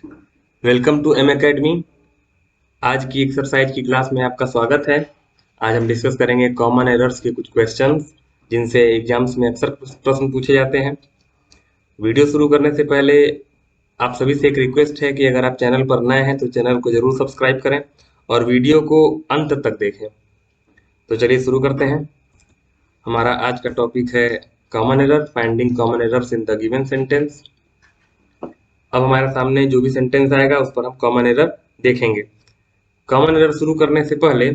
Welcome to M academy. आज की exercise की क्लास में आपका स्वागत है। आज हम डिस्कस करेंगे कॉमन एरर्स के कुछ क्वेश्चंस जिनसे एग्जाम्स में अक्सर प्रश्न पूछे जाते हैं। वीडियो शुरू करने से पहले आप सभी से एक रिक्वेस्ट है कि अगर आप चैनल पर नए हैं तो चैनल को जरूर सब्सक्राइब करें और वीडियो को अंत तक देखें। तो चलिए शुरू करते हैं। हमारा आज का टॉपिक है common error, finding common errors in the given sentence. अब हमारे सामने जो भी सेंटेंस आएगा उस पर हम कॉमन एरर देखेंगे। कॉमन एरर शुरू करने से पहले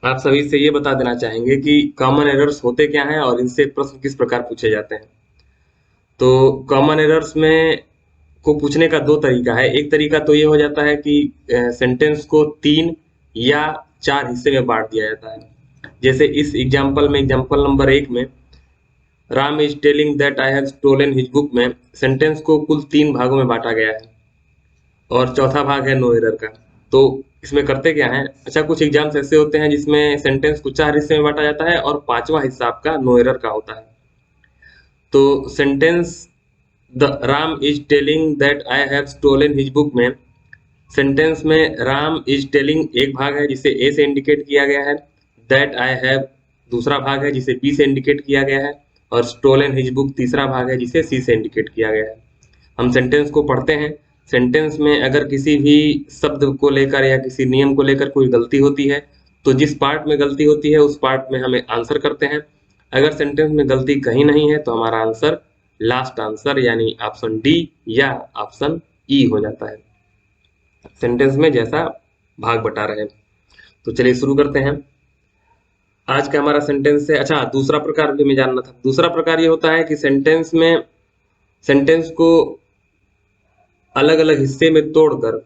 आप सभी से ये बता देना चाहेंगे कि कॉमन एरर्स होते क्या हैं और इनसे प्रश्न किस प्रकार पूछे जाते हैं। तो कॉमन एरर्स में को पूछने का दो तरीका है। एक तरीका तो ये हो जाता है कि सेंटेंस को 3 या 4 हिस्से में बांट दिया जाता है। जैसे इस एग्जांपल में, एग्जांपल नंबर 1 में, Ram is telling that I have stolen his book में सेंटेंस को कुल 3 भागों में बांटा गया है और चौथा भाग है नो एरर का। तो इसमें करते क्या है, अच्छा कुछ एग्जाम्स ऐसे होते हैं जिसमें सेंटेंस को 4 हिस्से में बांटा जाता है और 5वां हिस्सा आपका नो एरर का होता है। तो sentence the Ram is telling that I have stolen his book में सेंटेंस में राम इज टेलिंग एक भाग है जिसे ए से इंडिकेट किया गया है, दैट आई हैव दूसरा भाग है जिसे बी से इंडिकेट किया गया है और स्टोलन हिज बुक तीसरा भाग है जिसे सी से इंडिकेट किया गया है। हम सेंटेंस को पढ़ते हैं। सेंटेंस में अगर किसी भी शब्द को लेकर या किसी नियम को लेकर कोई गलती होती है तो जिस पार्ट में गलती होती है उस पार्ट में हमें आंसर करते हैं। अगर सेंटेंस में गलती कहीं नहीं है तो हमारा आंसर लास्ट आंसर यानी ऑप्शन डी या ऑप्शन ई हो जाता है, सेंटेंस में जैसा भाग बटा रहे। तो चलिए शुरू करते हैं। आज का हमारा सेंटेंस है, अच्छा दूसरा प्रकार भी मैं जानना था। दूसरा प्रकार ये होता है कि सेंटेंस को अलग अलग हिस्से में तोड़कर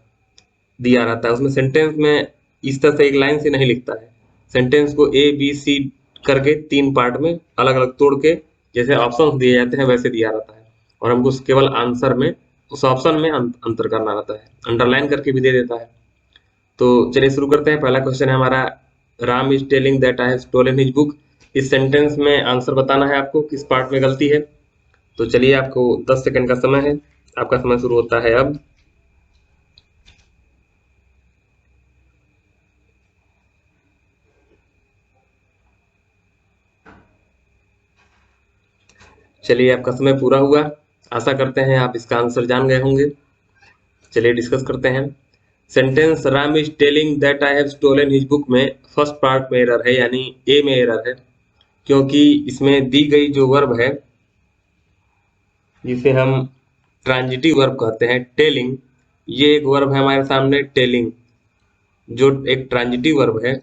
दिया रहता है। उसमें सेंटेंस में इस तरह से एक लाइन से नहीं लिखता है, सेंटेंस को ए बी सी करके 3 पार्ट में अलग अलग तोड़ के जैसे ऑप्शन दिए जाते हैं वैसे दिया रहता है और हमको केवल आंसर में उस ऑप्शन में अंतर करना रहता है, अंडरलाइन करके भी दे देता है। तो चलिए शुरू करते हैं। पहला क्वेश्चन है हमारा, Ram is telling that I have stolen his book. इस सेंटेंस में आंसर बताना है आपको किस पार्ट में गलती है। तो चलिए आपको 10 सेकंड का समय है, आपका समय शुरू होता है अब। चलिए आपका समय पूरा हुआ। आशा करते हैं आप इसका आंसर जान गए होंगे। चलिए डिस्कस करते हैं। Sentence Ram is telling that I have stolen his book में फर्स्ट पार्ट में एरर है यानी ए में एरर है, क्योंकि इसमें दी गई जो वर्ब है जिसे हम ट्रांजिटिव वर्ब कहते हैं, टेलिंग, ये एक वर्ब है हमारे सामने टेलिंग, जो एक ट्रांजिटिव वर्ब है।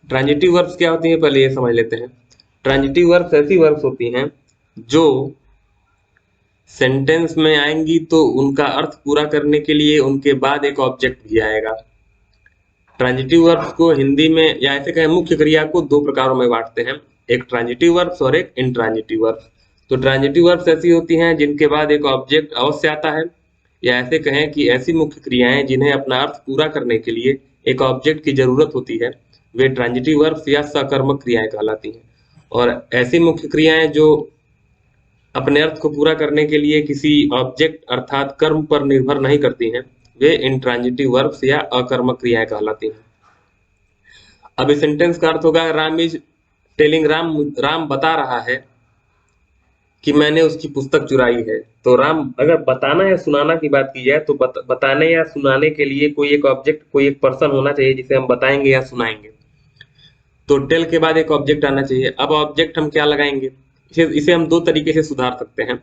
ट्रांजिटिव वर्ब्स क्या होती हैं पहले ये समझ लेते हैं। ट्रांजिटिव वर्ब्स ऐसी वर्ब्स होती हैं जो सेंटेंस में आएंगी तो उनका अर्थ पूरा करने के लिए उनके बाद एक ऑब्जेक्ट भी आएगा। ट्रांजिटिव वर्ब्स को हिंदी में या ऐसे कहें मुख्य क्रिया को 2 प्रकारों में बांटते हैं, एक ट्रांजिटिव वर्ब्स और एक इंट्रांजिटिव वर्ब्स। तो ट्रांजिटिव वर्ब्स ऐसी होती हैं जिनके बाद एक ऑब्जेक्ट अवश्य आता है, या ऐसे कहें कि ऐसी मुख्य क्रियाएं जिन्हें अपना अर्थ पूरा करने के लिए एक ऑब्जेक्ट की जरूरत होती है वे ट्रांजिटिव वर्ब्स या सकर्मक क्रियाएं कहलाती हैं। और ऐसी मुख्य क्रियाएं जो अपने अर्थ को पूरा करने के लिए किसी ऑब्जेक्ट अर्थात कर्म पर निर्भर नहीं करती हैं वे इंट्रांजिटिव वर्ब्स या अकर्मक क्रियाएं कहलाती हैं। अब इस सेंटेंस का अर्थ होगा राम इज टेलिंग, राम बता रहा है कि मैंने उसकी पुस्तक चुराई है। तो राम, अगर बताना या सुनाना की बात की जाए तो बताने या सुनाने के लिए कोई एक ऑब्जेक्ट, कोई एक पर्सन होना चाहिए जिसे हम बताएंगे या सुनाएंगे। तो टेल के बाद एक ऑब्जेक्ट आना चाहिए। अब ऑब्जेक्ट हम क्या लगाएंगे, इसे हम 2 तरीके से सुधार सकते हैं।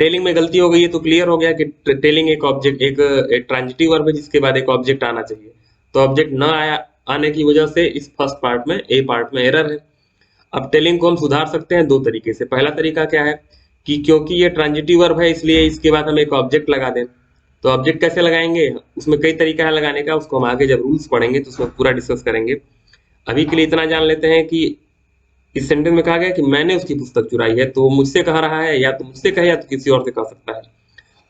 टेलिंग में गलती हो गई है तो क्लियर हो गया कि टेलिंग एक ऑब्जेक्ट, एक ट्रांजिटिव वर्ब है जिसके बाद एक ऑब्जेक्ट आना चाहिए। तो ऑब्जेक्ट न आया, आने की वजह से इस फर्स्ट पार्ट में, ए पार्ट में एरर है। अब टेलिंग को हम सुधार सकते हैं 2 तरीके से। पहला तरीका क्या है कि क्योंकि ये ट्रांजिटिव वर्ब है इसलिए इसके बाद हम एक ऑब्जेक्ट लगा दें। तो ऑब्जेक्ट कैसे लगाएंगे, उसमें कई तरीका है लगाने का, उसको हम आगे जब रूल्स पढ़ेंगे तो उसमें पूरा डिस्कस करेंगे। अभी के लिए इतना जान लेते हैं कि इस सेंटेंस में कहा गया कि मैंने उसकी पुस्तक चुराई है, तो वो मुझसे कह रहा है, या तो मुझसे कहे या तो किसी और से कह सकता है।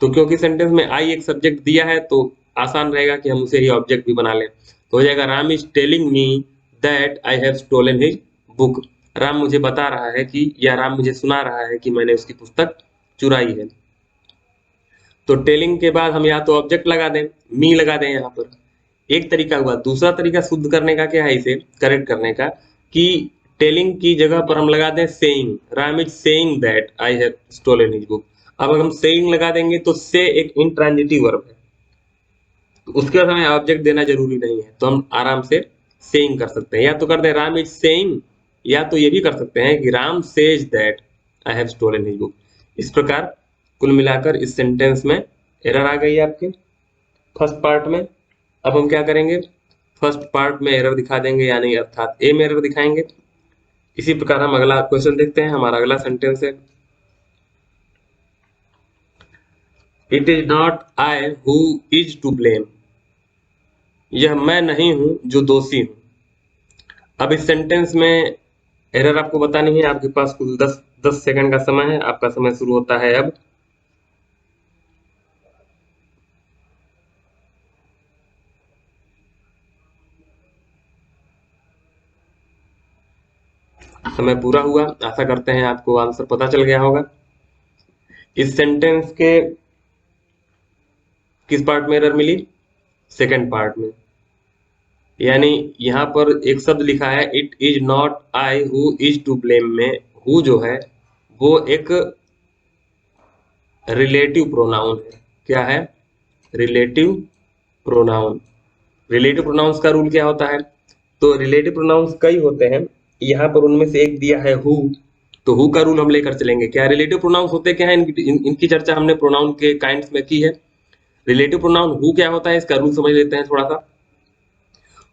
तो क्योंकि सेंटेंस में आई एक सब्जेक्ट दिया है तो आसान रहेगा कि हम उसे ही ऑब्जेक्ट भी बना लें। तो हो जाएगा Ram is telling me that I have stolen his book. Ram मुझे बता रहा है कि, या राम मुझे सुना रहा है कि मैंने उसकी पुस्तक चुराई है। तो टेलिंग के बाद हम या तो ऑब्जेक्ट लगा दें, मी लगा दें यहाँ पर, एक तरीका हुआ। दूसरा तरीका शुद्ध करने का क्या है, इसे करेक्ट करने का, कि टेलिंग की जगह पर हम लगा दें saying. Ram is saying that I have stolen his book. अब अगर हम सेइंग लगा देंगे तो से एक इंट्रांजिटिव वर्ब है, तो उसके बाद हमें ऑब्जेक्ट देना जरूरी नहीं है, तो हम आराम से सेइंग कर सकते हैं। या तो कर दें राम इज सेइंग, या तो ये भी कर सकते हैं कि Ram says that I have stolen his book. इस प्रकार कुल मिलाकर इस सेंटेंस में एरर आ गई है आपके फर्स्ट पार्ट में। अब हम क्या करेंगे, फर्स्ट पार्ट में एरर दिखा देंगे, यानी अर्थात ए में एरर दिखाएंगे। इसी प्रकार हम अगला क्वेश्चन देखते हैं। हमारा अगला सेंटेंस है, it is not I who is to blame. यह मैं नहीं हूं जो दोषी हूं। अब इस सेंटेंस में एरर आपको बतानी है। आपके पास कुल 10 सेकंड का समय है। आपका समय शुरू होता है अब। समय पूरा हुआ। आशा करते हैं आपको आंसर पता चल गया होगा। इस सेंटेंस के किस पार्ट में एरर मिली, सेकंड पार्ट में। यानी यहाँ पर एक शब्द लिखा है it is not I who is to blame में हु जो है वो एक रिलेटिव प्रोनाउन है। क्या है, रिलेटिव प्रोनाउन। रिलेटिव प्रोनाउंस का रूल क्या होता है, तो रिलेटिव प्रोनाउंस कई होते हैं, यहाँ पर उनमें से एक दिया है हु, तो हु का रूल हम लेकर चलेंगे। क्या रिलेटिव प्रोनाउंस होते क्या है, इनकी चर्चा हमने प्रोनाउन के काइंड्स में की है। रिलेटिव प्रोनाउन हु क्या होता है, इसका रूल समझ लेते हैं थोड़ा सा।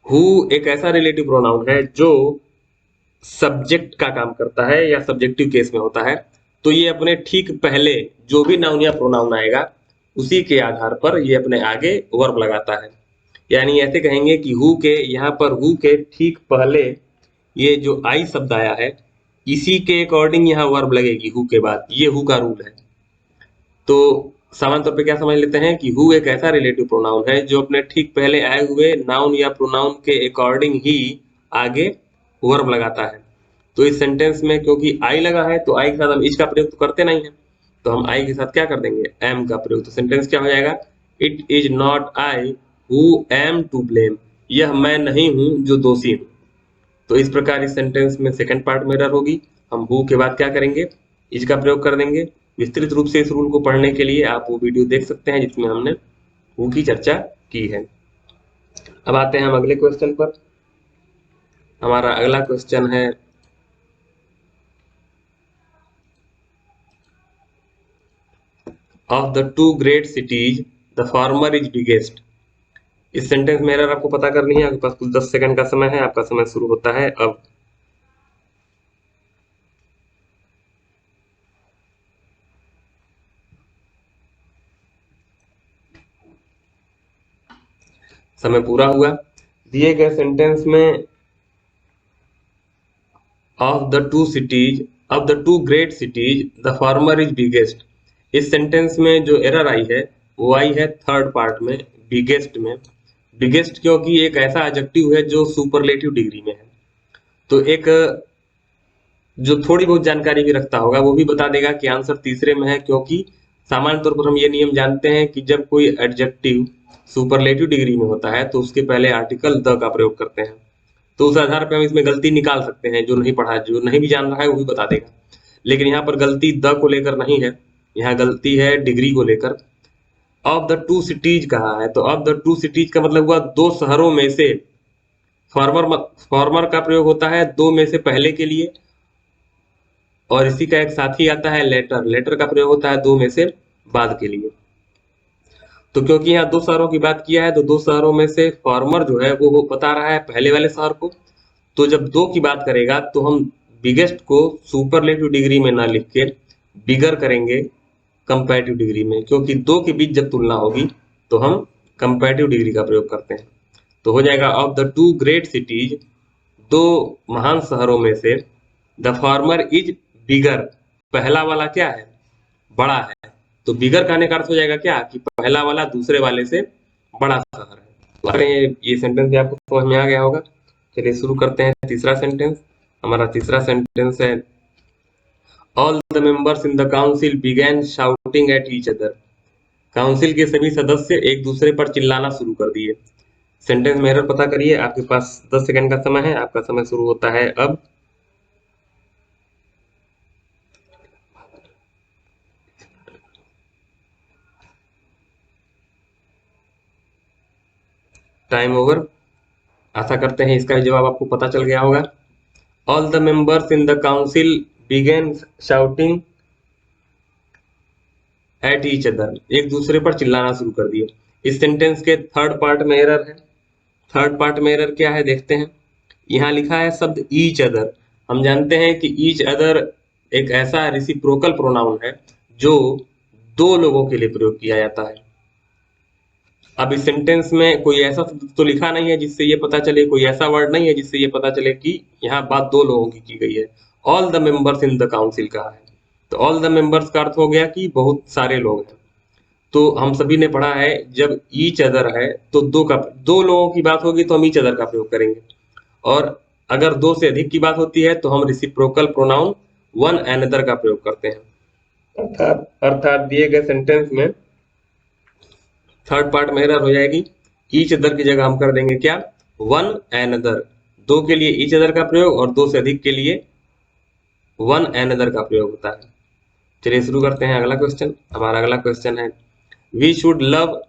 हु एक ऐसा रिलेटिव प्रोनाउन है जो सब्जेक्ट का काम करता है या सब्जेक्टिव केस में होता है। तो ये अपने ठीक पहले जो भी नाउन या प्रोनाउन आएगा उसी के आधार पर ये अपने आगे वर्ब लगाता है। यानी ऐसे कहेंगे कि हु के, यहाँ पर हु के ठीक पहले ये जो आई शब्द आया है इसी के अकॉर्डिंग यहाँ वर्ब लगेगी हु के बाद। ये हु का रूल है। तो सामान्य तौर पे क्या समझ लेते हैं कि हु एक ऐसा रिलेटिव प्रोनाउन है जो अपने ठीक पहले आए हुए नाउन या प्रोनाउन के अकॉर्डिंग ही आगे वर्ब लगाता है। तो इस सेंटेंस में क्योंकि आई लगा है तो आई के साथ हम इज का प्रयोग तो करते नहीं है, तो हम आई के साथ क्या कर देंगे, एम का प्रयोग। तो सेंटेंस क्या हो जाएगा, it is not I who am to blame. यह मैं नहीं हूं जो दोषी हूं। तो इस प्रकार इस सेंटेंस में सेकंड पार्ट में एरर होगी। हम हु के बाद क्या करेंगे, इज का प्रयोग कर देंगे। विस्तृत रूप से इस रूल को पढ़ने के लिए आप वो वीडियो देख सकते हैं जिसमें हमने हु की चर्चा की है। अब आते हैं हम अगले क्वेश्चन पर। हमारा अगला क्वेश्चन है, of the two great cities the former is biggest. इस सेंटेंस में एरर आपको पता करनी है। आपके पास कुल 10 सेकंड का समय है। आपका समय शुरू होता है अब। समय पूरा हुआ। दिए गए सेंटेंस में of the two cities, of the two great cities the former is biggest. इस सेंटेंस में जो एरर आई है वो आई है थर्ड पार्ट में, बिगेस्ट में। बिगेस्ट क्योंकि एक ऐसा एडजेक्टिव है जो सुपरलेटिव डिग्री में है। तो एक जो थोड़ी बहुत जानकारी भी रखता होगा वो भी बता देगा कि आंसर तीसरे में है, क्योंकि सामान्य तौर पर हम ये नियम जानते हैं कि जब कोई एडजेक्टिव सुपरलेटिव डिग्री में होता है तो उसके पहले आर्टिकल द का प्रयोग करते हैं। तो उस आधार पर हम इसमें गलती निकाल सकते हैं। जो नहीं पढ़ा, जो नहीं भी जान रहा है वो भी बता देगा। लेकिन यहाँ पर गलती द को लेकर नहीं है, यहाँ गलती है डिग्री को लेकर। ऑफ द टू सिटीज कहा है, तो ऑफ द टू सिटीज का मतलब हुआ दो शहरों में से। फॉर्मर का प्रयोग होता है दो में से पहले के लिए, और इसी का एक साथी आता है लेटर। लेटर का प्रयोग होता है दो में से बाद के लिए। तो क्योंकि यहाँ दो शहरों की बात किया है तो दो शहरों में से फॉर्मर जो है वो बता रहा है पहले वाले शहर को। तो जब दो की बात करेगा तो हम बिगेस्ट को सुपरलेटिव डिग्री में ना लिख के बिगर करेंगे कंपैरेटिव डिग्री में, क्योंकि दो के बीच जब तुलना होगी तो हम कंपैरेटिव डिग्री का प्रयोग करते हैं। तो हो जाएगा of the two great cities, दो महान शहरों में से, द फॉर्मर इज बिगर, पहला वाला क्या है, बड़ा है। तो बिगर कहने का अर्थ हो जाएगा क्या, कि पहला वाला दूसरे वाले से बड़ा शहर है। तो अगर ये सेंटेंस भी आपको समझ में आ गया होगा। चलिए शुरू करते हैं तीसरा सेंटेंस। हमारा तीसरा सेंटेंस है, all the members in the council began shouting at each other. Council के सभी सदस्य एक दूसरे पर चिल्लाना शुरू कर दिए। सेंटेंस में एरर पता करिए। आपके पास 10 सेकंड का समय है। आपका समय शुरू होता है अब। Time over. आशा करते हैं इसका जवाब आपको पता चल गया होगा। All the members in the council began shouting at each other. एक दूसरे पर चिल्लाना शुरू कर दिए। इस सेंटेंस के थर्ड पार्ट में एरर है। थर्ड पार्ट में एरर क्या है देखते हैं। यहाँ लिखा है शब्द ईच अदर। हम जानते हैं कि ईच अदर एक ऐसा रिसिप्रोकल प्रोनाउन है जो दो लोगों के लिए प्रयोग किया जाता है। अब इस सेंटेंस में कोई ऐसा तो लिखा नहीं है जिससे ये पता चले, कोई ऐसा वर्ड नहीं है जिससे ये पता चले कि यहाँ बात दो लोगों की गई है। All the members in the council कहा है, तो ऑल द मेंबर्स का अर्थ हो गया कि बहुत सारे लोग हैं। तो हम सभी ने पढ़ा है जब ईच अदर है तो दो लोगों की बात होगी तो हम ईच अदर का प्रयोग करेंगे, और अगर दो से अधिक की बात होती है तो हम रिसिप्रोकल प्रोनाउन वन एनदर का प्रयोग करते हैं। अर्थात दिए गए सेंटेंस में थर्ड पार्ट में एरर हो जाएगी। ईच अदर की जगह हम कर देंगे क्या, वन एनदर। दो के लिए ईच अदर का प्रयोग और दो से अधिक के लिए वन एनदर का प्रयोग होता है। चलिए शुरू करते हैं अगला क्वेश्चन। हमारा अगला क्वेश्चन है we should love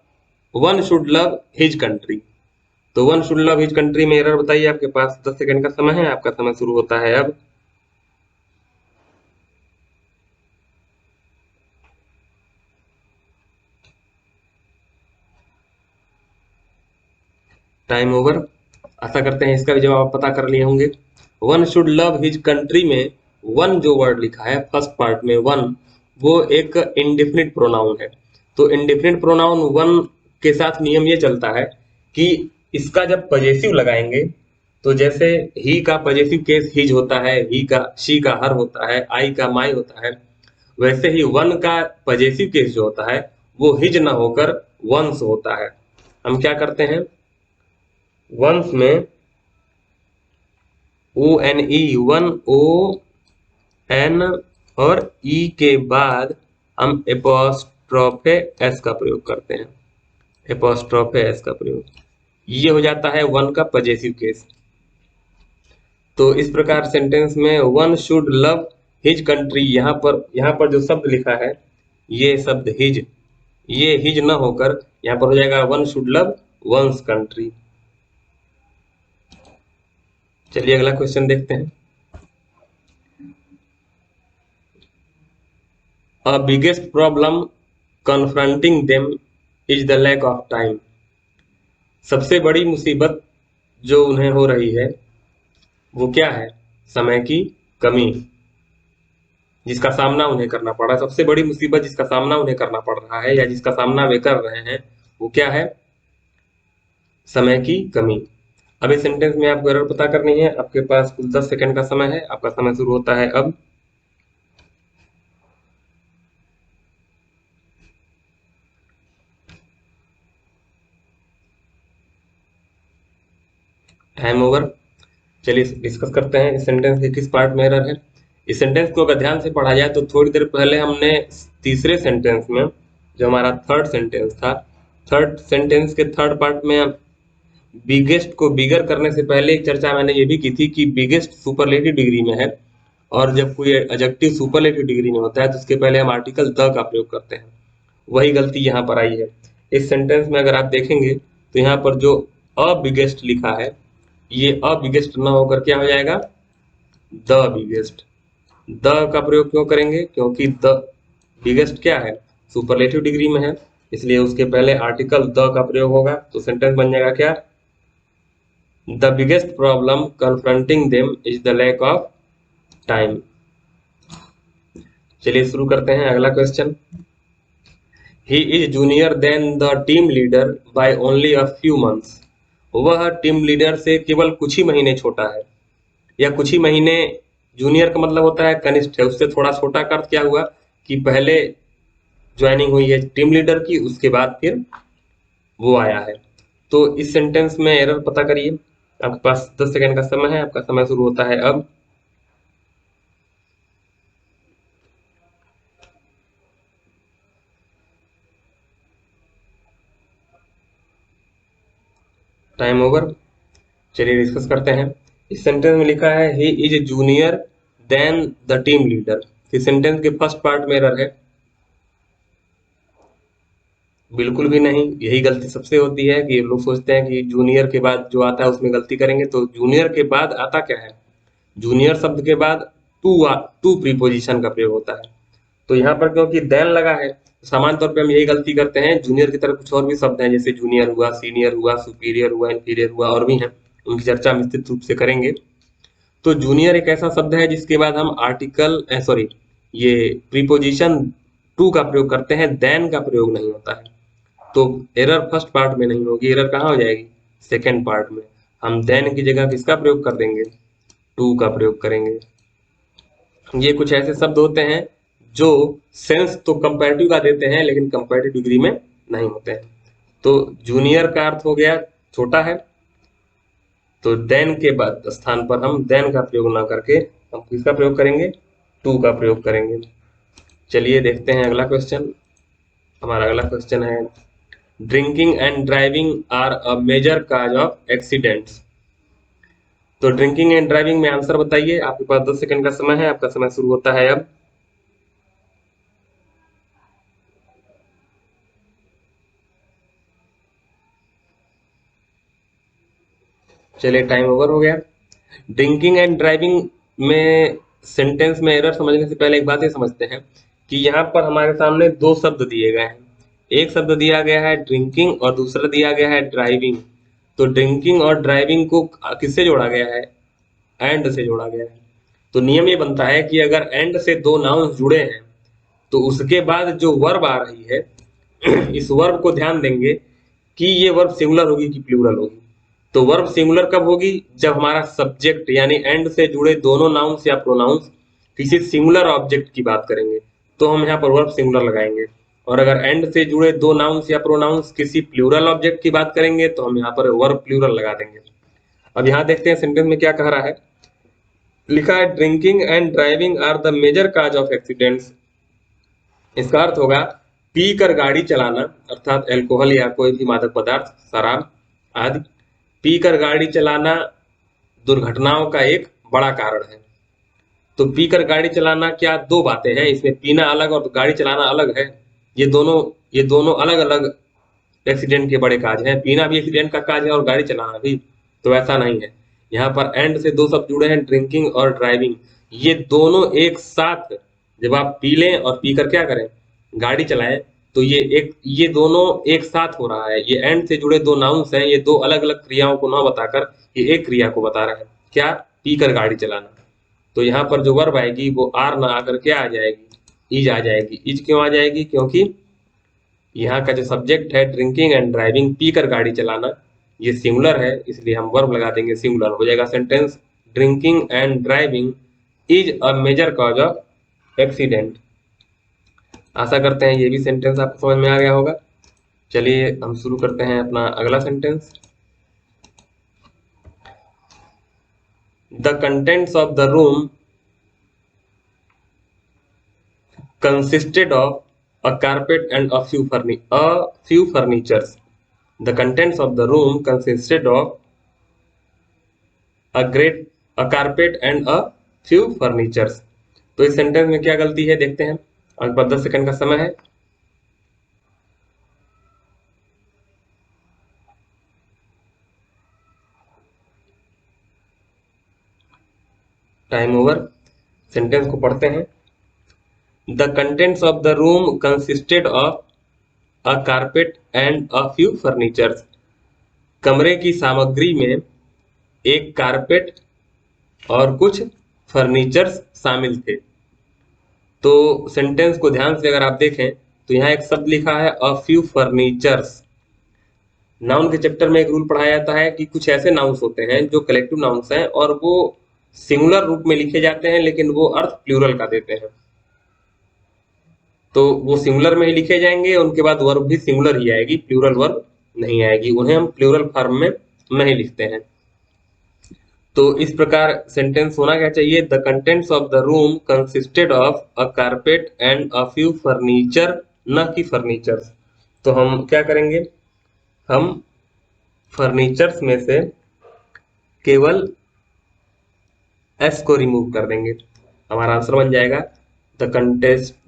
one should love his country. तो one should love his country में एरर बताइए। आपके पास 10 सेकंड का समय है। आपका समय शुरू होता है अब। Time over. आशा करते हैं इसका भी जवाब पता कर लिए होंगे। One should love his country में वन जो वर्ड लिखा है फर्स्ट पार्ट में वन, वो एक इंडेफिनिट प्रोनाउन है। तो इंडेफिनिट प्रोनाउन वन के साथ नियम ये चलता है कि इसका जब पजेसिव लगाएंगे तो जैसे ही का पजेसिव केस हिज होता है, ही का शी का हर होता है, आई का माई होता है, वैसे ही वन का पजेसिव केस जो होता है वो हिज ना होकर वंस होता है। हम क्या करते हैं, वंस में O N E one O N और ई के बाद हम एपोस्ट्रोफे एस का प्रयोग करते हैं। एपोस्ट्रोफे एस का प्रयोग, ये हो जाता है वन का पजेसिव केस। तो इस प्रकार सेंटेंस में one should love his country, यहाँ पर जो शब्द लिखा है ये शब्द हिज, ये हिज न होकर यहाँ पर हो जाएगा one should love one's country. चलिए अगला क्वेश्चन देखते हैं। A biggest problem confronting them is the lack of time. सबसे बड़ी मुसीबत जो उन्हें हो रही है वो क्या है, समय की कमी, जिसका सामना उन्हें करना पड़ रहा है। सबसे बड़ी मुसीबत जिसका सामना उन्हें करना पड़ रहा है या जिसका सामना वे कर रहे हैं वो क्या है, समय की कमी। अब इस सेंटेंस में आपको एरर पता करनी है। आपके पास कुल 10 सेकंड का समय है। आपका समय शुरू होता है अब। Time over. चलिए डिस्कस करते हैं इस सेंटेंस के किस पार्ट में एरर है। इस सेंटेंस को अगर ध्यान से पढ़ा जाए तो थोड़ी देर पहले हमने तीसरे सेंटेंस में, जो हमारा थर्ड सेंटेंस था, थर्ड सेंटेंस के थर्ड पार्ट में बिगेस्ट को बिगर करने से पहले एक चर्चा मैंने ये भी की थी कि बिगेस्ट सुपरलेटिव डिग्री में है, और जब कोई एडजेक्टिव सुपरलेटिव डिग्री में होता है तो उसके पहले हम आर्टिकल द का प्रयोग करते हैं। वही गलती यहाँ पर आई है। इस सेंटेंस में अगर आप देखेंगे तो यहाँ पर जो अ बिगेस्ट लिखा है ये अ बिगेस्ट न होकर क्या हो जाएगा, द बिगेस्ट। द का प्रयोग क्यों करेंगे, क्योंकि द बिगेस्ट क्या है, सुपरलेटिव डिग्री में है, इसलिए उसके पहले आर्टिकल द का प्रयोग होगा। तो सेंटेंस बन जाएगा क्या, the biggest problem confronting them is the lack of time. चलिए शुरू करते हैं अगला question. He is junior than the team leader by only a few months. वह टीम लीडर से केवल कुछ ही महीने छोटा है, या कुछ ही महीने, जूनियर का मतलब होता है कनिष्ठ है, उससे थोड़ा छोटा का अर्थ क्या हुआ कि पहले ज्वाइनिंग हुई है टीम लीडर की, उसके बाद फिर वो आया है। तो इस सेंटेंस में एरर पता करिए। आपके पास 10 सेकंड का समय है। आपका समय शुरू होता है अब। Time over. चलिए डिस्कस करते हैं। इस सेंटेंस में लिखा है he is junior than the team leader. इस सेंटेंस के फर्स्ट पार्ट में एरर है, बिल्कुल भी नहीं। यही गलती सबसे होती है कि लोग सोचते हैं कि जूनियर के बाद जो आता है उसमें गलती करेंगे, तो जूनियर के बाद आता क्या है, जूनियर शब्द के बाद टू प्रीपोजिशन का प्रयोग होता है। तो यहाँ पर क्योंकि देन लगा है, सामान्य तौर पे हम यही गलती करते हैं। जूनियर की तरह कुछ और भी शब्द हैं, जैसे जूनियर हुआ, सीनियर हुआ, सुपीरियर हुआ, इंफीरियर हुआ, और भी हैं, उनकी चर्चा हम विस्तृत रूप से करेंगे। तो जूनियर एक ऐसा शब्द है जिसके बाद हम आर्टिकल सॉरी ये प्रीपोजिशन टू का प्रयोग करते हैं, देन का प्रयोग नहीं होता है। तो एरर फर्स्ट पार्ट में नहीं होगी, एरर कहाँ हो जाएगी, सेकेंड पार्ट में। हम देन की जगह किसका प्रयोग कर देंगे, टू का प्रयोग करेंगे। ये कुछ ऐसे शब्द होते हैं जो सेंस तो कंपैरेटिव का देते हैं लेकिन कंपैरेटिव डिग्री में नहीं होते हैं। तो जूनियर का अर्थ हो गया छोटा है, तो देन के बाद स्थान पर हम देन का प्रयोग ना करके हम किसका प्रयोग करेंगे, टू का प्रयोग करेंगे। चलिए देखते हैं अगला क्वेश्चन। हमारा अगला क्वेश्चन है drinking and driving are a major cause of accidents. तो ड्रिंकिंग एंड ड्राइविंग में आंसर बताइए। आपके पास 10 सेकंड का समय है, आपका समय शुरू होता है अब। चलिए टाइम ओवर हो गया। ड्रिंकिंग एंड ड्राइविंग में सेंटेंस में एरर समझने से पहले एक बात ये समझते हैं कि यहाँ पर हमारे सामने दो शब्द दिए गए हैं। एक शब्द दिया गया है ड्रिंकिंग और दूसरा दिया गया है ड्राइविंग। तो ड्रिंकिंग और ड्राइविंग को किससे जोड़ा गया है, एंड से जोड़ा गया है। तो नियम ये बनता है कि अगर एंड से दो नाउन्स जुड़े हैं तो उसके बाद जो वर्ब आ रही है इस वर्ब को ध्यान देंगे कि ये वर्ब सिंगुलर होगी कि प्लूरल होगी। तो वर्ब सिंगुलर कब होगी, जब हमारा सब्जेक्ट यानी एंड से जुड़े दोनों नाउन्स या प्रोनाउंस किसी सिंगुलर ऑब्जेक्ट की बात करेंगे तो हम यहाँ पर वर्ब सिंगुलर लगाएंगे। और अगर एंड से जुड़े दो नाउन्स या प्रोनाउंस किसी प्लूरल ऑब्जेक्ट की बात करेंगे तो हम यहाँ पर वर्ब प्लूरल लगा देंगे। अब यहाँ देखते हैं सेंटेंस में क्या कह रहा है। लिखा है drinking and driving are the major cause of accidents. इसका अर्थ होगा पी कर गाड़ी चलाना, अर्थात अल्कोहल या कोई भी मादक पदार्थ, शराब आदि, पी कर गाड़ी चलाना दुर्घटनाओं का एक बड़ा कारण है। तो पी कर गाड़ी चलाना, क्या दो बातें हैं इसमें, पीना अलग और गाड़ी चलाना अलग है। ये दोनों अलग अलग एक्सीडेंट के बड़े काज हैं। पीना भी एक्सीडेंट का काज है और गाड़ी चलाना भी। तो ऐसा नहीं है। यहाँ पर एंड से दो शब्द जुड़े हैं, ड्रिंकिंग और ड्राइविंग। ये दोनों एक साथ, जब आप पी लें और पीकर क्या करें, गाड़ी चलाएं, तो ये दोनों एक साथ हो रहा है। ये एंड से जुड़े दो नाउन्स हैं, ये दो अलग अलग क्रियाओं को ना बताकर ये एक क्रिया को बता रहे हैं। क्या, पीकर गाड़ी चलाना। तो यहाँ पर जो वर्ब आएगी वो आर ना आकर क्या आ जाएगी, इज आ जाएगी। इज क्यों आ जाएगी, क्योंकि यहाँ का जो सब्जेक्ट है ड्रिंकिंग एंड ड्राइविंग, पी कर गाड़ी चलाना, ये सिंगुलर है, इसलिए हम वर्ब लगा देंगे, सिंगुलर हो जाएगा sentence. Drinking and driving is a major cause of accident. आशा करते हैं ये भी सेंटेंस आपको समझ में आ गया होगा। चलिए हम शुरू करते हैं अपना अगला sentence. The contents of the room consisted of a carpet and a few furnitures. The contents of the room consisted of a carpet and a few furnitures. तो इस सेंटेंस में क्या गलती है देखते हैं। आपके पास 10 सेकंड का समय है। Time over. सेंटेंस को पढ़ते हैं। The contents of the room consisted of a carpet and a few furnitures. कमरे की सामग्री में एक कारपेट और कुछ फर्नीचर्स शामिल थे। तो सेंटेंस को ध्यान से अगर आप देखें तो यहाँ एक शब्द लिखा है अ फ्यू फर्नीचर्स। नाउन के चैप्टर में एक रूल पढ़ाया जाता है कि कुछ ऐसे नाउन्स होते हैं जो कलेक्टिव नाउन्स हैं और वो सिंगुलर रूप में लिखे जाते हैं लेकिन वो अर्थ प्लूरल का देते हैं। तो वो सिंगुलर में ही लिखे जाएंगे, उनके बाद वर्ब भी सिंगुलर ही आएगी, प्लूरल वर्ब नहीं आएगी। उन्हें हम प्लूरल फॉर्म में नहीं लिखते हैं। तो इस प्रकार सेंटेंस होना क्या चाहिए, the contents of the room consisted of a carpet and a few furniture, न कि फर्नीचर्स। तो हम क्या करेंगे, हम फर्नीचर्स में से केवल एस को रिमूव कर देंगे। हमारा आंसर बन जाएगा the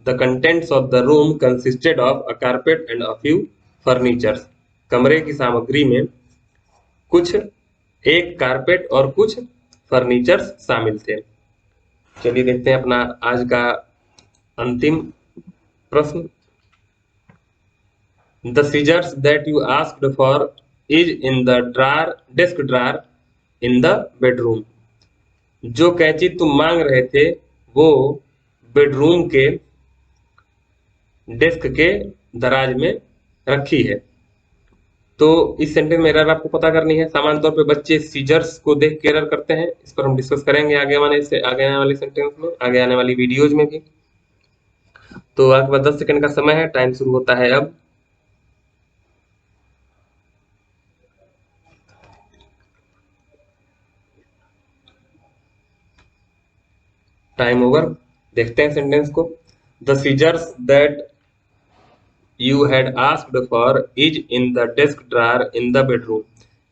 contents of the room consisted of a carpet and a few furnitures. कमरे की सामग्री में कुछ एक कारपेट और कुछ फर्नीचर्स शामिल थे। चलिए देखते हैं अपना आज का अंतिम प्रश्न। The scissors that you asked for is in the desk drawer in the bedroom. जो कैंची तुम मांग रहे थे वो बेडरूम के डेस्क के दराज में रखी है। तो इस सेंटेंस में एरर आपको पता करनी है। सामान्य तौर पे बच्चे सीजर्स को देख के एरर करते हैं। इस पर हम डिस्कस करेंगे आगे आने वाले सेंटेंस में, आगे आने वाली वीडियोज में भी। तो आपके पास 10 सेकंड का समय है। टाइम शुरू होता है अब। Time over. देखते हैं सेंटेंस को। The scissors that you had asked for is in the desk drawer in the bedroom.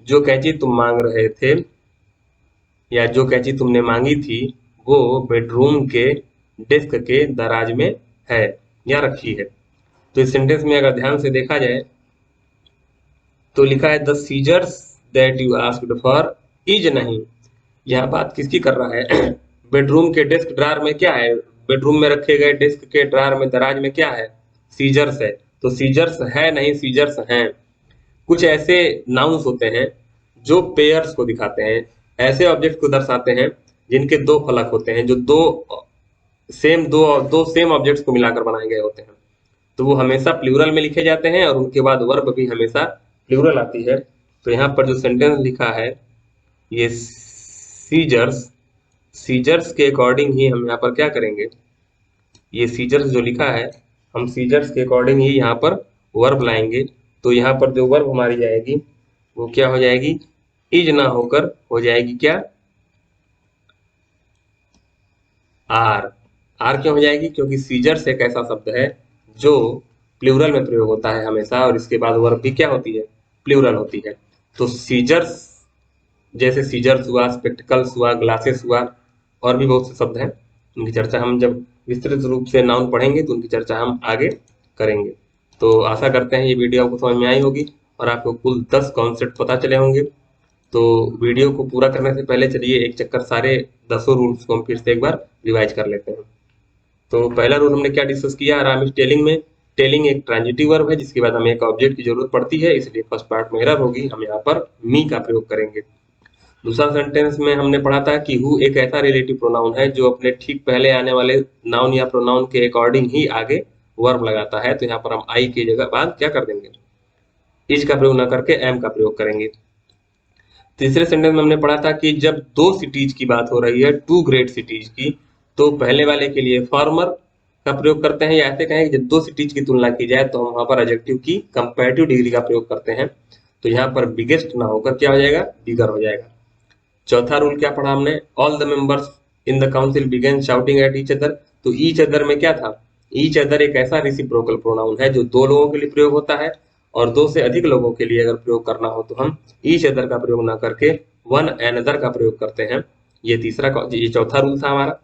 जो कैंची तुम मांग रहे थे या जो कैंची तुमने मांगी थी वो बेडरूम के डेस्क के दराज में है या रखी है। तो इस सेंटेंस में अगर ध्यान से देखा जाए तो लिखा है the scissors that you asked for is नहीं। यहाँ बात किसकी कर रहा है? बेडरूम के डेस्क ड्रार में क्या है? बेडरूम में रखे गए डेस्क के ड्रार में दराज में क्या है? सीजर्स है। तो सीजर्स है नहीं, सीजर्स हैं। कुछ ऐसे नाउन्स होते हैं जो पेयर्स को दिखाते हैं, ऐसे ऑब्जेक्ट को दर्शाते हैं जिनके दो फलक होते हैं, जो दो सेम ऑब्जेक्ट्स को मिलाकर बनाए गए होते हैं। तो वो हमेशा प्लूरल में लिखे जाते हैं और उनके बाद वर्ब भी हमेशा प्लूरल आती है। तो यहाँ पर जो सेंटेंस लिखा है ये सीजर्स, सीजर्स के अकॉर्डिंग ही हम यहाँ पर क्या करेंगे, ये सीजर्स जो लिखा है हम सीजर्स के अकॉर्डिंग ही यहाँ पर वर्ब लाएंगे। तो यहाँ पर जो वर्ब हमारी जाएगी वो क्या हो जाएगी? इज ना होकर हो जाएगी क्या? आर। आर क्यों हो जाएगी? क्योंकि सीजर्स एक ऐसा शब्द है जो प्लूरल में प्रयोग होता है हमेशा, और इसके बाद वर्ब भी क्या होती है? प्लूरल होती है। तो सीजर्स जैसे सीजर्स हुआ, स्पेक्टिकल्स हुआ, ग्लासेस हुआ, और भी बहुत से शब्द हैं। उनकी चर्चा हम जब विस्तृत रूप से नाउन पढ़ेंगे तो उनकी चर्चा हम आगे करेंगे। तो आशा करते हैं ये वीडियो आपको समझ में आई होगी और आपको कुल 10 कॉन्सेप्ट पता चले होंगे। तो वीडियो को पूरा करने से पहले चलिए एक चक्कर सारे 10 रूल्स को हम फिर से एक बार रिवाइज कर लेते हैं। तो पहला रूल हमने क्या डिस्कस किया? राम इज टेलिंग में टेलिंग एक ट्रांजिटिव वर्ब है जिसके बाद हमें एक ऑब्जेक्ट की जरूरत पड़ती है, इसलिए फर्स्ट पार्ट में एरर होगी, हम यहाँ पर मी का प्रयोग करेंगे। दूसरा सेंटेंस में हमने पढ़ा था कि हु एक ऐसा रिलेटिव प्रोनाउन है जो अपने ठीक पहले आने वाले नाउन या प्रोनाउन के अकॉर्डिंग ही आगे वर्ब लगाता है। तो यहाँ पर हम आई की जगह बाद क्या कर देंगे? इज का प्रयोग न करके एम का प्रयोग करेंगे। तीसरे सेंटेंस में हमने पढ़ा था कि जब दो सिटीज की बात हो रही है, टू ग्रेट सिटीज की, तो पहले वाले के लिए फॉर्मर का प्रयोग करते हैं, या ऐसे कहें कि जब दो सिटीज की तुलना की जाए तो हम वहां पर एडजेक्टिव की कंपैरेटिव डिग्री का प्रयोग करते हैं। तो यहाँ पर बिगेस्ट ना होकर क्या हो जाएगा? बिगर हो जाएगा। चौथा रूल क्या पढ़ा हमने? All the members in the council began shouting at each other. तो ईच अदर में क्या था? ईच अदर एक ऐसा रिसिप्रोकल प्रोनाउन है जो दो लोगों के लिए प्रयोग होता है, और दो से अधिक लोगों के लिए अगर प्रयोग करना हो तो हम ईच अदर का प्रयोग ना करके वन एनदर का प्रयोग करते हैं। ये चौथा रूल था हमारा।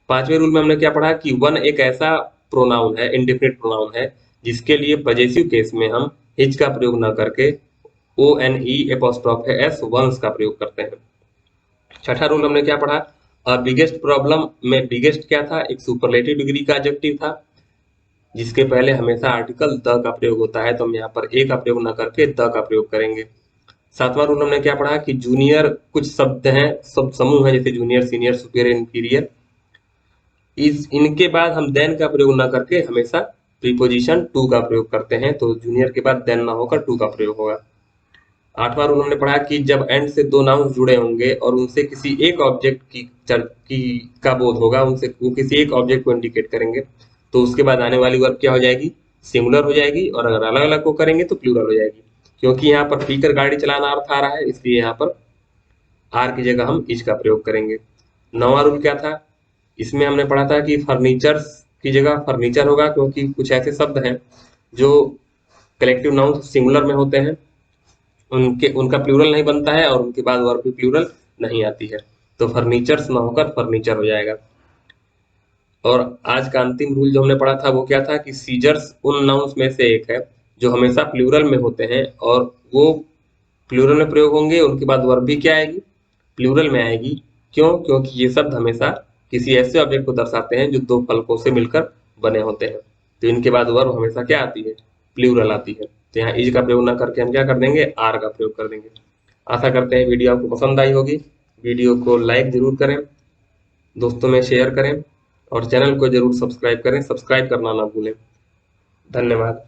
पांचवें रूल में हमने क्या पढ़ा कि वन एक ऐसा प्रोनाउन है, इंडेफिनिट प्रोनाउन है, जिसके लिए पजेसिव केस में हम हिज का प्रयोग ना करके O N E apostrophe S one's का प्रयोग करते हैं। छठा रूल हमने क्या पढ़ा? बिगेस्ट प्रॉब्लम में बिगेस्ट क्या था? एक सुपरलेटिव डिग्री का एडजेक्टिव था जिसके पहले हमेशा आर्टिकल द का प्रयोग होता है, तो हम यहाँ पर ए का प्रयोग न करके द का प्रयोग करेंगे। सातवां रूल हमने क्या पढ़ा कि जूनियर कुछ शब्द हैं, शब्द समूह है, जैसे जूनियर, सीनियर, सुपीरियर, इंफीरियर, इनके बाद हम देन का प्रयोग न करके हमेशा प्रीपोजिशन टू का प्रयोग करते हैं। तो जूनियर के बाद देन ना होकर टू का प्रयोग होगा। आठवां रूल हमने पढ़ा कि जब एंड से दो नाउन जुड़े होंगे और उनसे किसी एक ऑब्जेक्ट का बोध होगा, उनसे वो किसी एक ऑब्जेक्ट को इंडिकेट करेंगे, तो उसके बाद आने वाली वर्ब क्या हो जाएगी? सिंगुलर हो जाएगी, और अगर अलग अलग को करेंगे तो प्लूरल हो जाएगी। क्योंकि यहाँ पर पीकर गाड़ी चलाना अर्थ आ रहा है, इसलिए यहाँ पर आर की जगह हम इज का प्रयोग करेंगे। नौवां रूल क्या था? इसमें हमने पढ़ा था कि फर्नीचर्स की जगह फर्नीचर होगा, क्योंकि कुछ ऐसे शब्द हैं जो कलेक्टिव नाउन सिंगुलर में होते हैं, उनका प्लूरल नहीं बनता है और उनके बाद वर्ब भी प्लूरल नहीं आती है। तो फर्नीचर्स ना होकर फर्नीचर हो जाएगा। और आज का अंतिम रूल जो हमने पढ़ा था वो क्या था कि सीजर्स उन नाउन्स में से एक है जो हमेशा प्लूरल में होते हैं और वो प्लूरल में प्रयोग होंगे, उनके बाद वर्ब भी क्या आएगी, प्लूरल में आएगी। क्यों? क्योंकि ये शब्द हमेशा किसी ऐसे ऑब्जेक्ट को दर्शाते हैं जो दो पलकों से मिलकर बने होते हैं। तो इनके बाद वर्ब हमेशा क्या आती है, प्लूरल आती है। तो यहाँ इज का प्रयोग ना करके हम क्या कर देंगे, आर का प्रयोग कर देंगे। आशा करते हैं वीडियो आपको पसंद आई होगी। वीडियो को लाइक जरूर करें, दोस्तों में शेयर करें और चैनल को जरूर सब्सक्राइब करें। सब्सक्राइब करना ना भूलें। धन्यवाद।